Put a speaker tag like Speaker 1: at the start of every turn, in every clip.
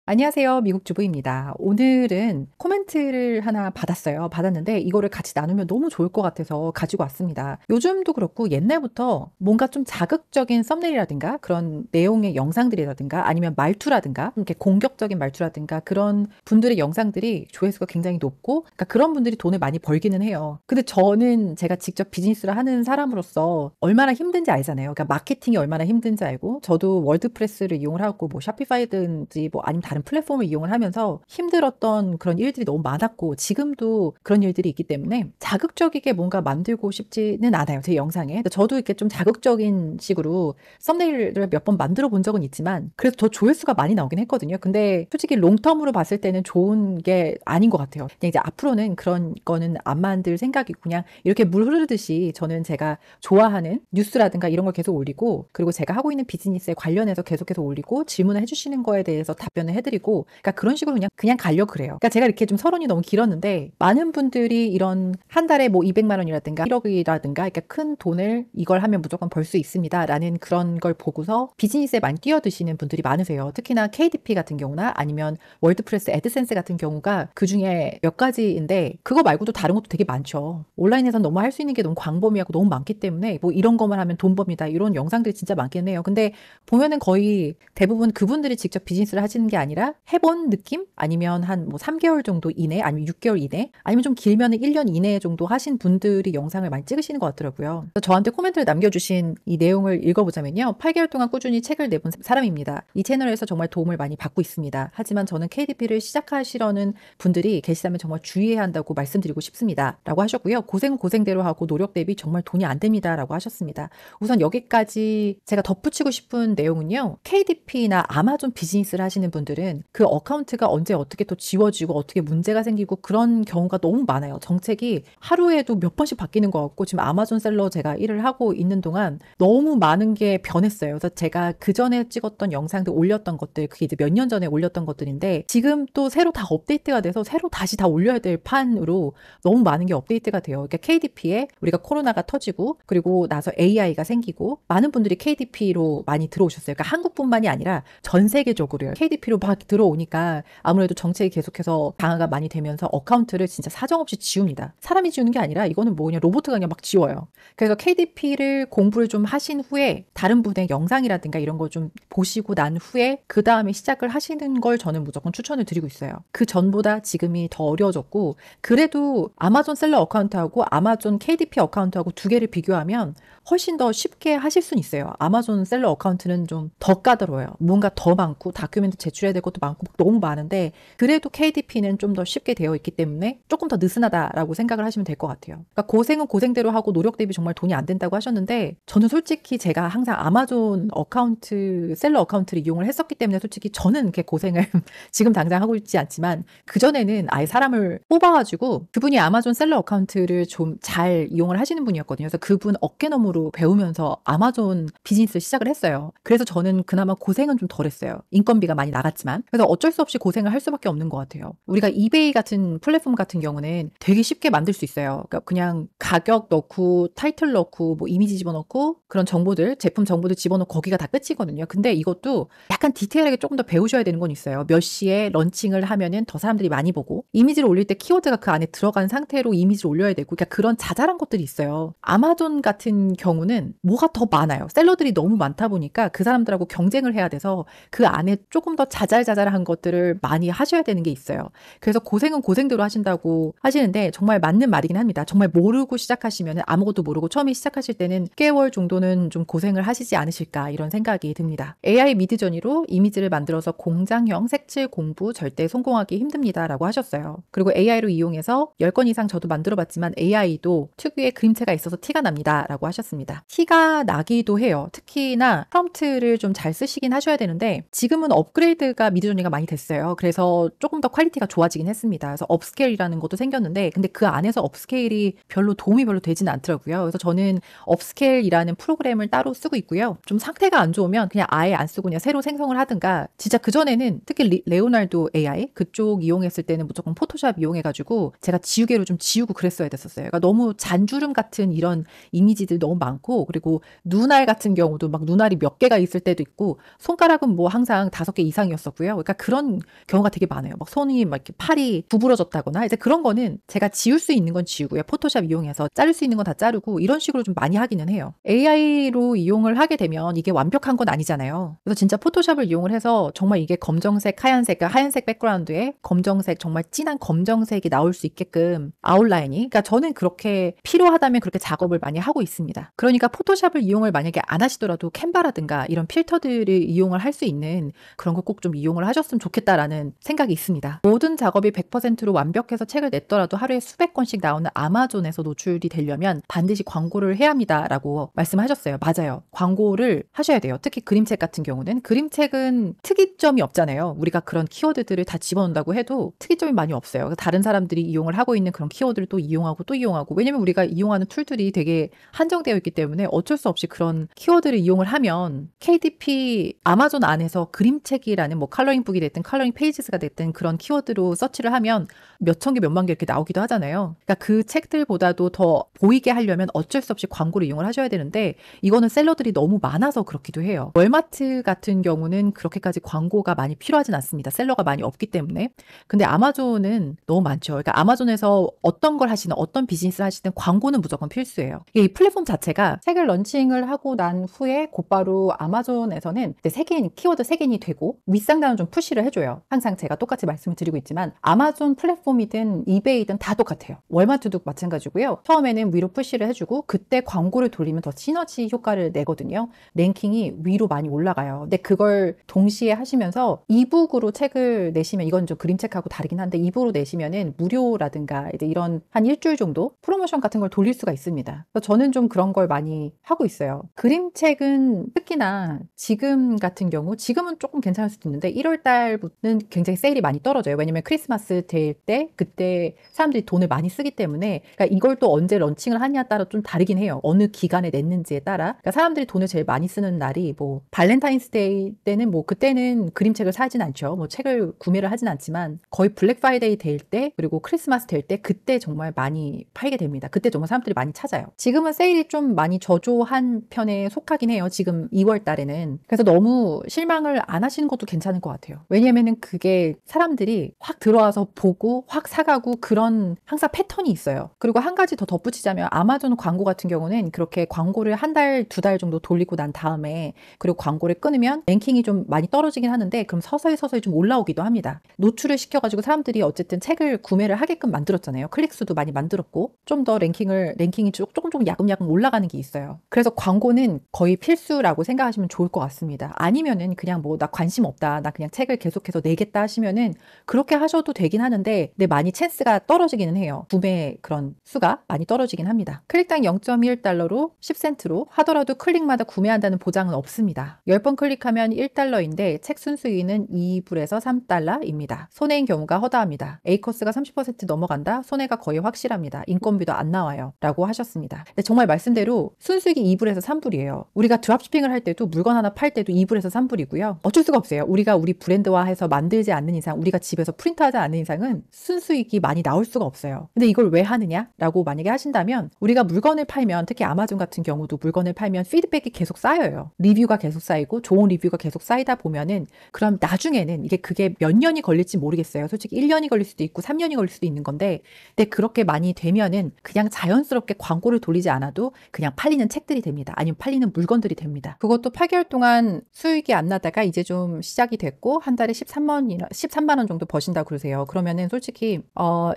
Speaker 1: 안녕하세요. 미국 주부입니다. 오늘은 코멘트를 하나 받았어요. 받았는데 이거를 같이 나누면 너무 좋을 것 같아서 가지고 왔습니다. 요즘도 그렇고 옛날부터 뭔가 좀 자극적인 썸네일이라든가 그런 내용의 영상들이라든가 아니면 말투라든가 이렇게 공격적인 말투라든가 그런 분들의 영상들이 조회수가 굉장히 높고 그러니까 그런 분들이 돈을 많이 벌기는 해요. 근데 저는 제가 직접 비즈니스를 하는 사람으로서 얼마나 힘든지 알잖아요. 그러니까 마케팅이 얼마나 힘든지 알고 저도 월드프레스를 이용을 하고 뭐 샤피파이든지 뭐 아니면 다른 플랫폼을 이용을 하면서 힘들었던 그런 일들이 너무 많았고 지금도 그런 일들이 있기 때문에 자극적이게 뭔가 만들고 싶지는 않아요. 제 영상에. 저도 이렇게 좀 자극적인 식으로 썸네일을 몇 번 만들어 본 적은 있지만 그래서 더 조회수가 많이 나오긴 했거든요. 근데 솔직히 롱텀으로 봤을 때는 좋은 게 아닌 것 같아요. 그냥 이제 앞으로는 그런 거는 안 만들 생각이고 그냥 이렇게 물 흐르듯이 저는 제가 좋아하는 뉴스라든가 이런 걸 계속 올리고 그리고 제가 하고 있는 비즈니스에 관련해서 계속해서 올리고 질문을 해주시는 거에 대해서 답변을 해드리고 그러니까 그런 식으로 그냥 가려고 그래요. 그러니까 제가 이렇게 좀 서론이 너무 길었는데 많은 분들이 이런 한 달에 뭐 200만 원이라든가 1억이라든가 이렇게 큰 돈을 이걸 하면 무조건 벌 수 있습니다. 라는 그런 걸 보고서 비즈니스에 많이 뛰어드시는 분들이 많으세요. 특히나 KDP 같은 경우나 아니면 월드프레스 애드센스 같은 경우가 그 중에 몇 가지인데 그거 말고도 다른 것도 되게 많죠. 온라인에선 너무 할 수 있는 게 너무 광범위하고 너무 많기 때문에 뭐 이런 것만 하면 돈 법니다. 이런 영상들이 진짜 많긴 해요. 근데 보면은 거의 대부분 그분들이 직접 비즈니스를 하시는 게 아니라 해본 느낌? 아니면 한 뭐 3개월 정도 이내 아니면 6개월 이내 아니면 좀 길면은 1년 이내 정도 하신 분들이 영상을 많이 찍으시는 것 같더라고요. 그래서 저한테 코멘트를 남겨주신 이 내용을 읽어보자면요. 8개월 동안 꾸준히 책을 내본 사람입니다. 이 채널에서 정말 도움을 많이 받고 있습니다. 하지만 저는 KDP를 시작하시려는 분들이 계시다면 정말 주의해야 한다고 말씀드리고 싶습니다. 라고 하셨고요. 고생은 고생대로 하고 노력 대비 정말 돈이 안 됩니다. 라고 하셨습니다. 우선 여기까지 제가 덧붙이고 싶은 내용은요. KDP나 아마존 비즈니스를 하시는 분들은 그 어카운트가 언제 어떻게 또 지워지고 어떻게 문제가 생기고 그런 경우가 너무 많아요. 정책이 하루에도 몇 번씩 바뀌는 것 같고 지금 아마존 셀러 제가 일을 하고 있는 동안 너무 많은 게 변했어요. 그래서 제가 그 전에 찍었던 영상들 올렸던 것들 그게 이제 몇 년 전에 올렸던 것들인데 지금 또 새로 다 업데이트가 돼서 새로 다시 다 올려야 될 판으로 너무 많은 게 업데이트가 돼요. 그러니까 KDP에 우리가 코로나가 터지고 그리고 나서 AI가 생기고 많은 분들이 KDP로 많이 들어오셨어요. 그러니까 한국뿐만이 아니라 전 세계적으로요. KDP로 막 들어오니까 아무래도 정책이 계속해서 강화가 많이 되면서 어카운트를 진짜 사정없이 지웁니다. 사람이 지우는 게 아니라 이거는 뭐 그냥 로봇가 그냥 막 지워요. 그래서 KDP를 공부를 좀 하신 후에 다른 분의 영상이라든가 이런 거 좀 보시고 난 후에 그 다음에 시작을 하시는 걸 저는 무조건 추천을 드리고 있어요. 그 전보다 지금이 더 어려워졌고 그래도 아마존 셀러 어카운트하고 아마존 KDP 어카운트하고 두 개를 비교하면 훨씬 더 쉽게 하실 수는 있어요. 아마존 셀러 어카운트는 좀 더 까다로워요. 뭔가 더 많고 다큐멘트 제출해야 될 것도 많고 너무 많은데 그래도 KDP는 좀 더 쉽게 되어 있기 때문에 조금 더 느슨하다라고 생각을 하시면 될 것 같아요. 그러니까 고생은 고생대로 하고 노력 대비 정말 돈이 안 된다고 하셨는데 저는 솔직히 제가 항상 아마존 어카운트 셀러 어카운트를 이용을 했었기 때문에 솔직히 저는 이렇게 고생을 지금 당장 하고 있지 않지만 그전에는 아예 사람을 뽑아가지고 그분이 아마존 셀러 어카운트를 좀 잘 이용을 하시는 분이었거든요. 그래서 그분 어깨너머로 배우면서 아마존 비즈니스를 시작을 했어요. 그래서 저는 그나마 고생은 좀 덜했어요. 인건비가 많이 나갔지만. 그래서 어쩔 수 없이 고생을 할 수밖에 없는 것 같아요. 우리가 이베이 같은 플랫폼 같은 경우는 되게 쉽게 만들 수 있어요. 그러니까 그냥 가격 넣고 타이틀 넣고 뭐 이미지 집어넣고 그런 정보들 제품 정보들 집어넣고 거기가 다 끝이거든요. 근데 이것도 약간 디테일하게 조금 더 배우셔야 되는 건 있어요. 몇 시에 런칭을 하면은 더 사람들이 많이 보고 이미지를 올릴 때 키워드가 그 안에 들어간 상태로 이미지를 올려야 되고 그러니까 그런 자잘한 것들이 있어요. 아마존 같은 경우는 뭐가 더 많아요. 셀러들이 너무 많다 보니까 그 사람들하고 경쟁을 해야 돼서 그 안에 조금 더 자잘자잘한 것들을 많이 하셔야 되는 게 있어요. 그래서 고생은 고생대로 하신다고 하시는데 정말 맞는 말이긴 합니다. 정말 모르고 시작하시면 아무것도 모르고 처음에 시작하실 때는 6개월 정도는 좀 고생을 하시지 않으실까 이런 생각이 듭니다. AI 미드저니로 이미지를 만들어서 공장형 색칠 공부 절대 성공하기 힘듭니다. 라고 하셨어요. 그리고 AI로 이용해서 10건 이상 저도 만들어봤지만 AI도 특유의 그림체가 있어서 티가 납니다. 라고 하셨습니다. 티가 나기도 해요. 특히나 프롬프트를 좀 잘 쓰시긴 하셔야 되는데 지금은 업그레이드가 미드저니가 많이 됐어요. 그래서 조금 더 퀄리티가 좋아지긴 했습니다. 그래서 업스케일이라는 것도 생겼는데 근데 그 안에서 업스케일이 도움이 별로 되지는 않더라고요. 그래서 저는 업스케일이라는 프로그램을 따로 쓰고 있고요. 좀 상태가 안 좋으면 그냥 아예 안 쓰고 그냥 새로 생성을 하든가 진짜 그전에는 특히 레오날도 AI 그쪽 이용했을 때는 무조건 포토샵 이용해가지고 제가 지우개로 좀 지우고 그랬어야 됐었어요. 그러니까 너무 잔주름 같은 이런 이미지들 너무 많고 그리고 눈알 같은 경우도 막 눈알이 몇 개가 있을 때도 있고 손가락은 뭐 항상 5개 이상이었었고 있더라고요. 그러니까 그런 경우가 되게 많아요. 막 손이 막 이렇게 팔이 구부러졌다거나 이제 그런 거는 제가 지울 수 있는 건 지우고요. 포토샵 이용해서 자를 수 있는 건 다 자르고 이런 식으로 좀 많이 하기는 해요. AI로 이용을 하게 되면 이게 완벽한 건 아니잖아요. 그래서 진짜 포토샵을 이용을 해서 정말 이게 검정색, 하얀색, 그러니까 하얀색 백그라운드에 검정색, 정말 진한 검정색이 나올 수 있게끔 아웃라인이, 그러니까 저는 그렇게 필요하다면 그렇게 작업을 많이 하고 있습니다. 그러니까 포토샵을 이용을 만약에 안 하시더라도 캔바라든가 이런 필터들을 이용을 할 수 있는 그런 거 꼭 좀 이용을 하셨으면 좋겠다라는 생각이 있습니다. 모든 작업이 100%로 완벽해서 책을 냈더라도 하루에 수백 권씩 나오는 아마존에서 노출이 되려면 반드시 광고를 해야 합니다라고 말씀하셨어요. 맞아요. 광고를 하셔야 돼요. 특히 그림책 같은 경우는. 그림책은 특이점이 없잖아요. 우리가 그런 키워드들을 다 집어넣는다고 해도 특이점이 많이 없어요. 다른 사람들이 이용을 하고 있는 그런 키워드를 또 이용하고 또 이용하고, 왜냐면 우리가 이용하는 툴들이 되게 한정되어 있기 때문에 어쩔 수 없이 그런 키워드를 이용을 하면 KDP 아마존 안에서 그림책이라는 뭐 컬러링북이 됐든 컬러링 페이지스가 됐든 그런 키워드로 서치를 하면 몇천 개 몇만 개 이렇게 나오기도 하잖아요. 그러니까 그 책들보다도 더 보이게 하려면 어쩔 수 없이 광고를 이용을 하셔야 되는데 이거는 셀러들이 너무 많아서 그렇기도 해요. 월마트 같은 경우는 그렇게까지 광고가 많이 필요하진 않습니다. 셀러가 많이 없기 때문에. 근데 아마존은 너무 많죠. 그러니까 아마존에서 어떤 걸 하시든 어떤 비즈니스를 하시든 광고는 무조건 필수예요. 이 플랫폼 자체가 책을 런칭을 하고 난 후에 곧바로 아마존에서는 세계인, 키워드 세계인이 되고 윗상단은 좀 푸시를 해줘요. 항상 제가 똑같이 말씀을 드리고 있지만 아마존 플랫폼이든 이베이든 다 똑같아요. 월마트도 마찬가지고요. 처음에는 위로 푸시를 해주고 그때 광고를 돌리면 더 시너지 효과를 내거든요. 랭킹이 위로 많이 올라가요. 근데 그걸 동시에 하시면서 이북으로 책을 내시면, 이건 좀 그림책하고 다르긴 한데 이북으로 내시면은 무료라든가 이제 이런 한 일주일 정도 프로모션 같은 걸 돌릴 수가 있습니다. 그래서 저는 좀 그런 걸 많이 하고 있어요. 그림책은 특히나 지금 같은 경우, 지금은 조금 괜찮을 수도 있는데 1월 달부터는 굉장히 세일이 많이 떨어져요. 왜냐면 크리스마스 될 때 그때 사람들이 돈을 많이 쓰기 때문에, 그러니까 이걸 또 언제 런칭을 하냐에 따라 좀 다르긴 해요. 어느 기간에 냈는지에 따라. 그러니까 사람들이 돈을 제일 많이 쓰는 날이 뭐 발렌타인스데이 때는 뭐 그때는 그림책을 사진 않죠. 뭐 책을 구매를 하진 않지만 거의 블랙 프라이데이 될 때, 그리고 크리스마스 될 때 그때 정말 많이 팔게 됩니다. 그때 정말 사람들이 많이 찾아요. 지금은 세일이 좀 많이 저조한 편에 속하긴 해요. 지금 2월 달에는. 그래서 너무 실망을 안 하시는 것도 괜찮을 것 같아요. 왜냐면은 그게 사람들이 확 들어와서 보고 확 사가고 그런 항상 패턴이 있어요. 그리고 한 가지 더 덧붙이자면 아마존 광고 같은 경우는 그렇게 광고를 한 달, 두 달 정도 돌리고 난 다음에 그리고 광고를 끊으면 랭킹이 좀 많이 떨어지긴 하는데 그럼 서서히 좀 올라오기도 합니다. 노출을 시켜가지고 사람들이 어쨌든 책을 구매를 하게끔 만들었잖아요. 클릭수도 많이 만들었고 좀 더 랭킹이 조금 야금야금 올라가는 게 있어요. 그래서 광고는 거의 필수라고 생각하시면 좋을 것 같습니다. 아니면은 그냥 뭐 나 관심 없다, 나 그냥 책을 계속해서 내겠다 하시면은 그렇게 하셔도 되긴 하는데 근데 많이 찬스가 떨어지기는 해요. 구매 그런 수가 많이 떨어지긴 합니다. 클릭당 0.1달러로 10센트로 하더라도 클릭마다 구매한다는 보장은 없습니다. 10번 클릭하면 1달러인데 책 순수익은 2불에서 3달러입니다. 손해인 경우가 허다합니다. A코스가 30% 넘어간다? 손해가 거의 확실합니다. 인건비도 안 나와요. 라고 하셨습니다. 근데 정말 말씀대로 순수익이 2불에서 3불이에요. 우리가 드랍시핑을 할 때도 물건 하나 팔 때도 2불에서 3불이고요. 어쩔 수가 없어요. 우리가 우리 브랜드화해서 만들지 않는 이상, 우리가 집에서 프린트하지 않는 이상은 순수익이 많이 나올 수가 없어요. 근데 이걸 왜 하느냐? 라고 만약에 하신다면 우리가 물건을 팔면, 특히 아마존 같은 경우도 물건을 팔면 피드백이 계속 쌓여요. 리뷰가 계속 쌓이고 좋은 리뷰가 계속 쌓이다 보면은 그럼 나중에는 그게 몇 년이 걸릴지 모르겠어요. 솔직히 1년이 걸릴 수도 있고 3년이 걸릴 수도 있는 건데 근데 그렇게 많이 되면은 그냥 자연스럽게 광고를 돌리지 않아도 그냥 팔리는 책들이 됩니다. 아니면 팔리는 물건들이 됩니다. 그것도 8개월 동안 수익이 안 나다가 이제 좀 시작이 됐고 한 달에 13만 원 정도 버신다고 그러세요. 그러면은 솔직히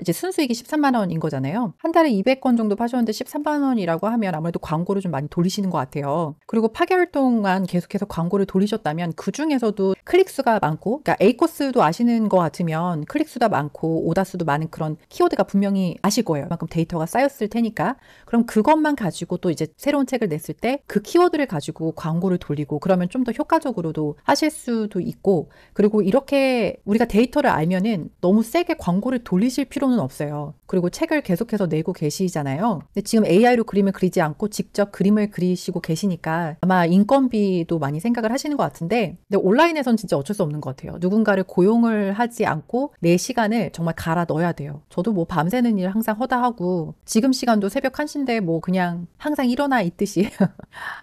Speaker 1: 이제 순수익이 13만 원인 거잖아요. 한 달에 200건 정도 파셨는데 13만 원이라고 하면 아무래도 광고를 좀 많이 돌리시는 것 같아요. 그리고 8개월 동안 계속해서 광고를 돌리셨다면 그 중에서도 클릭수가 많고, 그러니까 A코스도 아시는 것 같으면 클릭수가 많고 오다수도 많은 그런 키워드가 분명히 아실 거예요. 그만큼 데이터가 쌓였을 테니까. 그럼 그것만 가지고 또 이제 새로운 책을 냈을 때 그 키워드를 가지고 광고를 돌리고 그러면 좀 더 효과적으로도 하실 수도 있고, 그리고 이렇게 우리가 데이터를 알면은 너무 세게 광고를 돌리실 필요는 없어요. 그리고 책을 계속해서 내고 계시잖아요. 근데 지금 AI로 그림을 그리지 않고 직접 그림을 그리시고 계시니까 아마 인건비도 많이 생각을 하시는 것 같은데, 근데 온라인에선 진짜 어쩔 수 없는 것 같아요. 누군가를 고용을 하지 않고 내 시간을 정말 갈아 넣어야 돼요. 저도 뭐 밤새는 일 항상 허다하고 지금 시간도 새벽 1시인데 뭐 그냥 항상 일어나 있듯이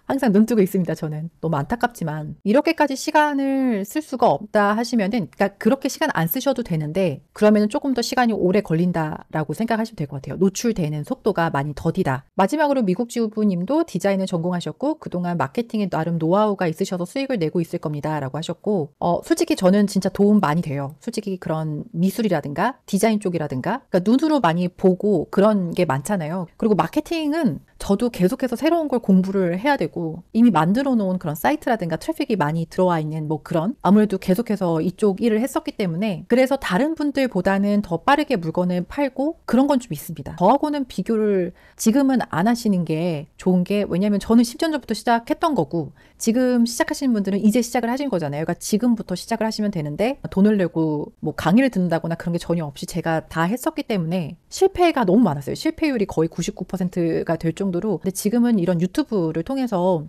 Speaker 1: 항상 눈 뜨고 있습니다. 저는 너무 안타깝지만 이렇게까지 시간을 쓸 수가 거 없다 하시면은, 그러니까 그렇게 시간 안 쓰셔도 되는데 그러면은 조금 더 시간이 오래 걸린다라고 생각하시면 될 것 같아요. 노출되는 속도가 많이 더디다. 마지막으로 미국 주부님도 디자인을 전공하셨고 그동안 마케팅에 나름 노하우가 있으셔서 수익을 내고 있을 겁니다라고 하셨고, 솔직히 저는 진짜 도움 많이 돼요. 솔직히 그런 미술이라든가 디자인 쪽이라든가, 그러니까 눈으로 많이 보고 그런 게 많잖아요. 그리고 마케팅은 저도 계속해서 새로운 걸 공부를 해야 되고, 이미 만들어 놓은 그런 사이트라든가 트래픽이 많이 들어와 있는 뭐 그런, 아무래도 계속해서 이쪽 일을 했었기 때문에 그래서 다른 분들보다는 더 빠르게 물건을 팔고 그런 건 좀 있습니다. 저하고는 비교를 지금은 안 하시는 게 좋은 게, 왜냐면 저는 10년 전부터 시작했던 거고 지금 시작하시는 분들은 이제 시작을 하신 거잖아요. 그러니까 지금부터 시작을 하시면 되는데 돈을 내고 뭐 강의를 듣는다거나 그런 게 전혀 없이 제가 다 했었기 때문에 실패가 너무 많았어요. 실패율이 거의 99%가 될 정도로. 근데 지금은 이런 유튜브를 통해서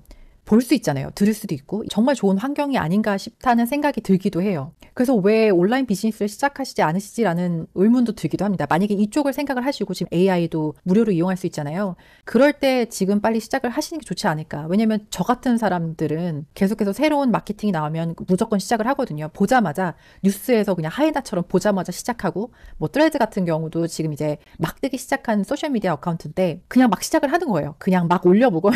Speaker 1: 볼 수 있잖아요. 들을 수도 있고 정말 좋은 환경이 아닌가 싶다는 생각이 들기도 해요. 그래서 왜 온라인 비즈니스를 시작하시지 않으시지라는 의문도 들기도 합니다. 만약에 이쪽을 생각을 하시고 지금 AI도 무료로 이용할 수 있잖아요. 그럴 때 지금 빨리 시작을 하시는 게 좋지 않을까. 왜냐면 저 같은 사람들은 계속해서 새로운 마케팅이 나오면 무조건 시작을 하거든요. 보자마자 뉴스에서 그냥 하이나처럼 보자마자 시작하고, 뭐 트레드 같은 경우도 지금 이제 막 뜨기 시작한 소셜미디어 어카운트인데 그냥 막 시작을 하는 거예요. 그냥 막 올려보고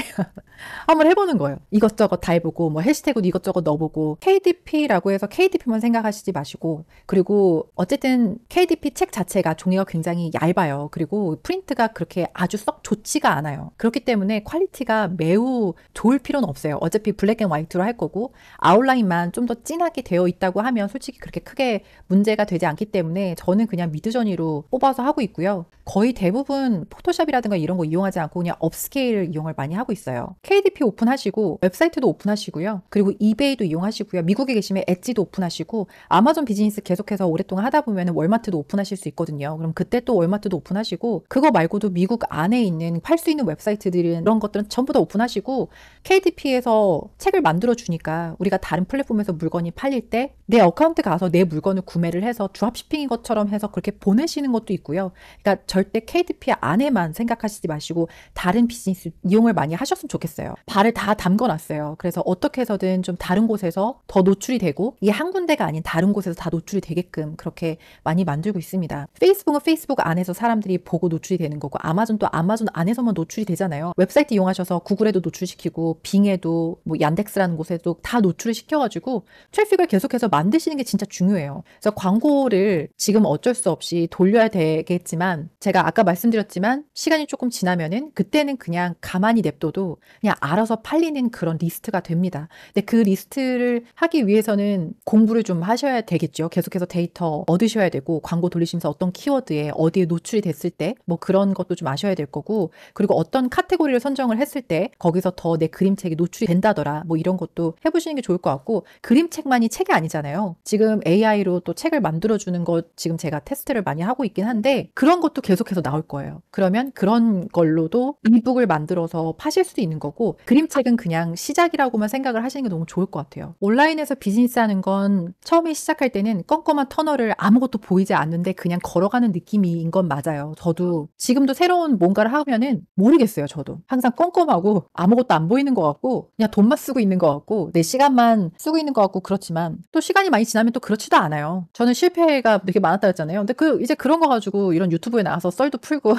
Speaker 1: 한번 해보는 거예요. 이것저것 다 해보고 뭐 해시태그도 이것저것 넣어보고. KDP라고 해서 KDP만 생각하시지 마시고, 그리고 어쨌든 KDP 책 자체가 종이가 굉장히 얇아요. 그리고 프린트가 그렇게 아주 썩 좋지가 않아요. 그렇기 때문에 퀄리티가 매우 좋을 필요는 없어요. 어차피 블랙 앤 화이트로 할 거고 아웃라인만 좀 더 진하게 되어 있다고 하면 솔직히 그렇게 크게 문제가 되지 않기 때문에 저는 그냥 미드저니로 뽑아서 하고 있고요. 거의 대부분 포토샵이라든가 이런 거 이용하지 않고 그냥 업스케일 이용을 많이 하고 있어요. KDP 오픈하시고 웹사이트도 오픈하시고요. 그리고 이베이도 이용하시고요. 미국에 계시면 엣지도 오픈하시고, 아마존 비즈니스 계속해서 오랫동안 하다 보면 월마트도 오픈하실 수 있거든요. 그럼 그때 또 월마트도 오픈하시고, 그거 말고도 미국 안에 있는 팔 수 있는 웹사이트들은 이런 것들은 전부 다 오픈하시고, KDP에서 책을 만들어 주니까 우리가 다른 플랫폼에서 물건이 팔릴 때 내 어카운트 가서 내 물건을 구매를 해서 드롭시핑인 것처럼 해서 그렇게 보내시는 것도 있고요. 그러니까 절대 KDP 안에만 생각하시지 마시고 다른 비즈니스 이용을 많이 하셨으면 좋겠어요. 발을 다 담궈놨어요. 그래서 어떻게 해서든 좀 다른 곳에서 더 노출이 되고, 이 한 군데가 아닌 다른 곳에서 다 노출이 되게끔 그렇게 많이 만들고 있습니다. 페이스북은 페이스북 안에서 사람들이 보고 노출이 되는 거고, 아마존도 아마존 안에서만 노출이 되잖아요. 웹사이트 이용하셔서 구글에도 노출시키고 빙에도 뭐 얀덱스라는 곳에도 다 노출을 시켜가지고 트래픽을 계속해서 만드시는 게 진짜 중요해요. 그래서 광고를 지금 어쩔 수 없이 돌려야 되겠지만, 제가 아까 말씀드렸지만 시간이 조금 지나면은 그때는 그냥 가만히 냅둬도 그냥 알아서 팔리는 그런 리스트가 됩니다. 근데 그 리스트를 하기 위해서는 공부를 좀 하셔야 되겠죠. 계속해서 데이터 얻으셔야 되고, 광고 돌리시면서 어떤 키워드에 어디에 노출이 됐을 때 뭐 그런 것도 좀 아셔야 될 거고, 그리고 어떤 카테고리를 선정을 했을 때 거기서 더 내 그림책이 노출이 된다더라, 뭐 이런 것도 해보시는 게 좋을 것 같고. 그림책만이 책이 아니잖아요. 지금 AI로 또 책을 만들어주는 것 지금 제가 테스트를 많이 하고 있긴 한데 그런 것도 계속해서 나올 거예요. 그러면 그런 걸로도 이북을 만들어서 파실 수도 있는 거고, 그림책은 그냥 시작이라고만 생각을 하시는 게 너무 좋을 것 같아요. 온라인에서 비즈니스 하는 건 처음에 시작할 때는 껌껌한 터널을 아무것도 보이지 않는데 그냥 걸어가는 느낌인 건 맞아요. 저도 지금도 새로운 뭔가를 하면은 모르겠어요. 저도 항상 껌껌하고 아무것도 안 보이는 것 같고 그냥 돈만 쓰고 있는 것 같고 내 시간만 쓰고 있는 것 같고, 그렇지만 또 시간이 많이 지나면 또 그렇지도 않아요. 저는 실패가 되게 많았다 했잖아요. 근데 이제 그런 거 가지고 이런 유튜브에 나와서 썰도 풀고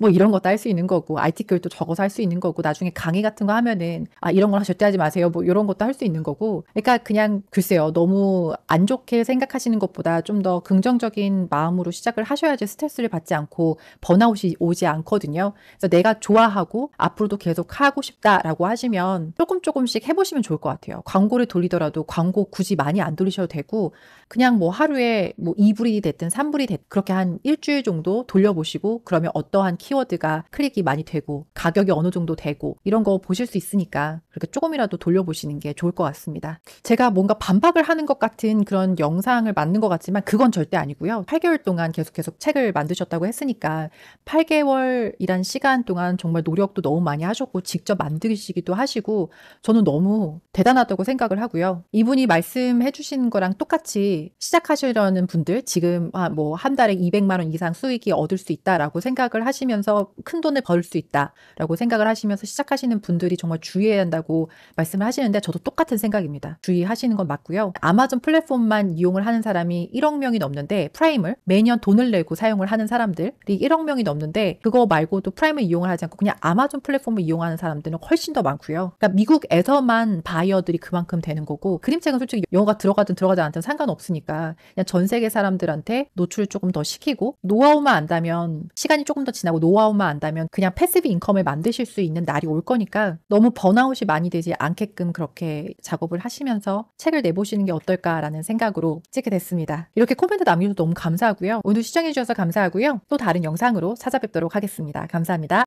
Speaker 1: 뭐 이런 것도 할 수 있는 거고, 아티클도 적어서 할 수 있는 거고, 나중에 강의 같은 거 하면은 이런 거는 절대 하지 마세요, 뭐 이런 것도 할 수 있는 거고. 그러니까 그냥 글쎄요, 너무 안 좋게 생각하시는 것보다 좀 더 긍정적인 마음으로 시작을 하셔야지 스트레스를 받지 않고 번아웃이 오지 않거든요. 그래서 내가 좋아하고 앞으로도 계속 하고 싶다라고 하시면 조금씩 해보시면 좋을 것 같아요. 광고를 돌리더라도 광고 굳이 많이 안 돌리셔도 되고, 그냥 뭐 하루에 뭐 2불이 됐든 3불이 됐든 그렇게 한 일주일 정도 돌려보시고, 그러면 어떠한 키워드가 클릭이 많이 되고 가격이 어느 정도 되고 이런 거 보실 수 있으니까 그렇게 조금이라도 돌려보시는 게 좋을 것 같습니다. 제가 뭔가 반박을 하는 것 같은 그런 영상을 만든 것 같지만 그건 절대 아니고요. 8개월 동안 계속 책을 만드셨다고 했으니까 8개월이란 시간 동안 정말 노력도 너무 많이 하셨고 직접 만드시기도 하시고 저는 너무 대단하다고 생각을 하고요. 이분이 말씀해 주신 거랑 똑같이 시작하시려는 분들, 지금 뭐 한 달에 200만 원 이상 수익이 얻을 수 있다라고 생각을 하시면서 큰 돈을 벌 수 있다라고 생각을 하시면서 시작하시는 분들이 정말 주의해야 주의해야 한다고 말씀을 하시는데 저도 똑같은 생각입니다. 주의하시는 건 맞고요. 아마존 플랫폼만 이용을 하는 사람이 1억 명이 넘는데 프라임을 매년 돈을 내고 사용을 하는 사람들이 1억 명이 넘는데 그거 말고도 프라임을 이용을 하지 않고 그냥 아마존 플랫폼을 이용하는 사람들은 훨씬 더 많고요. 그러니까 미국에서만 바이어들이 그만큼 되는 거고 그림책은 솔직히 영어가 들어가든 들어가지 않든 상관없으니까 그냥 전 세계 사람들한테 노출을 조금 더 시키고 노하우만 안다면 시간이 조금 더 지나고 노하우만 안다면 그냥 패시브 인컴을 만드실 수 있는 날이 올 거니까 너무 번아웃이 많이 되지 않게끔 그렇게 작업을 하시면서 책을 내보시는 게 어떨까라는 생각으로 찍게 됐습니다. 이렇게 코멘트 남겨주셔서 너무 감사하고요. 오늘 시청해주셔서 감사하고요. 또 다른 영상으로 찾아뵙도록 하겠습니다. 감사합니다.